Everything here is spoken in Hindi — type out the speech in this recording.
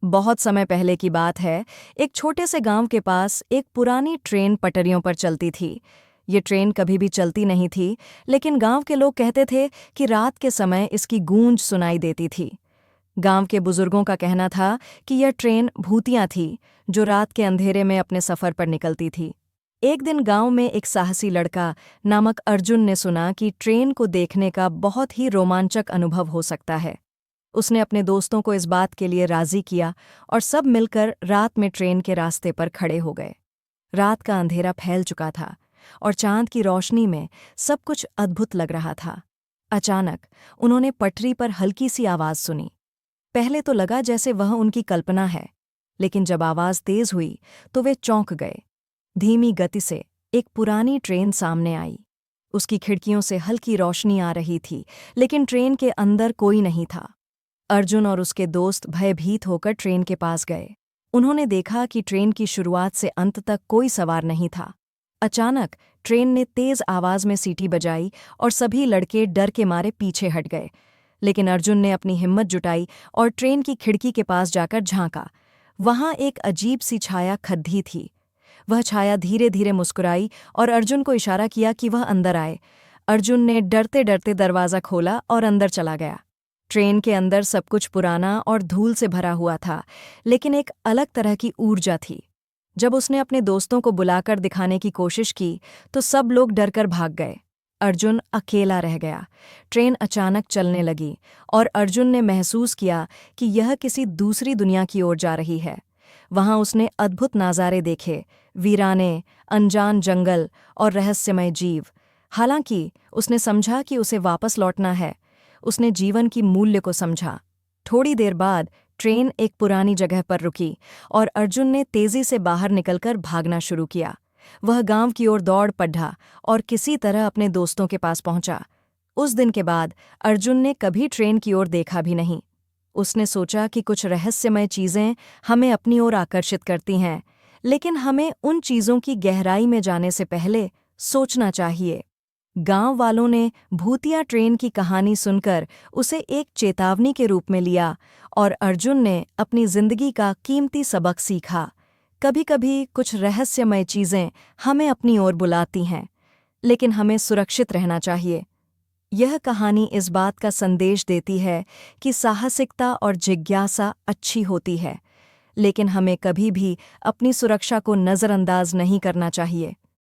बहुत समय पहले की बात है। एक छोटे से गांव के पास एक पुरानी ट्रेन पटरियों पर चलती थी। ये ट्रेन कभी भी चलती नहीं थी, लेकिन गांव के लोग कहते थे कि रात के समय इसकी गूंज सुनाई देती थी। गांव के बुजुर्गों का कहना था कि यह ट्रेन भूतियां थी, जो रात के अंधेरे में अपने सफर पर निकलती थी। एक दिन गांव में एक साहसी लड़का नामक अर्जुन ने सुना कि ट्रेन को देखने का बहुत ही रोमांचक अनुभव हो सकता है। उसने अपने दोस्तों को इस बात के लिए राजी किया और सब मिलकर रात में ट्रेन के रास्ते पर खड़े हो गए। रात का अंधेरा फैल चुका था और चांद की रोशनी में सब कुछ अद्भुत लग रहा था। अचानक उन्होंने पटरी पर हल्की सी आवाज सुनी। पहले तो लगा जैसे वह उनकी कल्पना है, लेकिन जब आवाज तेज हुई तो वे चौंक गए। धीमी गति से एक पुरानी ट्रेन सामने आई। उसकी खिड़कियों से हल्की रोशनी आ रही थी, लेकिन ट्रेन के अंदर कोई नहीं था। अर्जुन और उसके दोस्त भयभीत होकर ट्रेन के पास गए। उन्होंने देखा कि ट्रेन की शुरुआत से अंत तक कोई सवार नहीं था। अचानक ट्रेन ने तेज आवाज में सीटी बजाई और सभी लड़के डर के मारे पीछे हट गए। लेकिन अर्जुन ने अपनी हिम्मत जुटाई और ट्रेन की खिड़की के पास जाकर झांका। वहां एक अजीब सी छाया खद्दी थी। वह छाया धीरे धीरे मुस्कुराई और अर्जुन को इशारा किया कि वह अंदर आए। अर्जुन ने डरते डरते दरवाज़ा खोला और अंदर चला गया। ट्रेन के अंदर सब कुछ पुराना और धूल से भरा हुआ था, लेकिन एक अलग तरह की ऊर्जा थी। जब उसने अपने दोस्तों को बुलाकर दिखाने की कोशिश की, तो सब लोग डरकर भाग गए। अर्जुन अकेला रह गया। ट्रेन अचानक चलने लगी और अर्जुन ने महसूस किया कि यह किसी दूसरी दुनिया की ओर जा रही है। वहां उसने अद्भुत नज़ारे देखे, वीराने, अनजान जंगल और रहस्यमय जीव। हालांकि उसने समझा कि उसे वापस लौटना है। उसने जीवन की मूल्य को समझा। थोड़ी देर बाद ट्रेन एक पुरानी जगह पर रुकी और अर्जुन ने तेजी से बाहर निकलकर भागना शुरू किया। वह गांव की ओर दौड़ पड़ा और किसी तरह अपने दोस्तों के पास पहुंचा। उस दिन के बाद अर्जुन ने कभी ट्रेन की ओर देखा भी नहीं। उसने सोचा कि कुछ रहस्यमय चीजें हमें अपनी ओर आकर्षित करती हैं, लेकिन हमें उन चीजों की गहराई में जाने से पहले सोचना चाहिए। गांव वालों ने भूतिया ट्रेन की कहानी सुनकर उसे एक चेतावनी के रूप में लिया और अर्जुन ने अपनी जिंदगी का कीमती सबक सीखा। कभी-कभी कुछ रहस्यमय चीजें हमें अपनी ओर बुलाती हैं, लेकिन हमें सुरक्षित रहना चाहिए। यह कहानी इस बात का संदेश देती है कि साहसिकता और जिज्ञासा अच्छी होती है, लेकिन हमें कभी भी अपनी सुरक्षा को नज़रअंदाज नहीं करना चाहिए।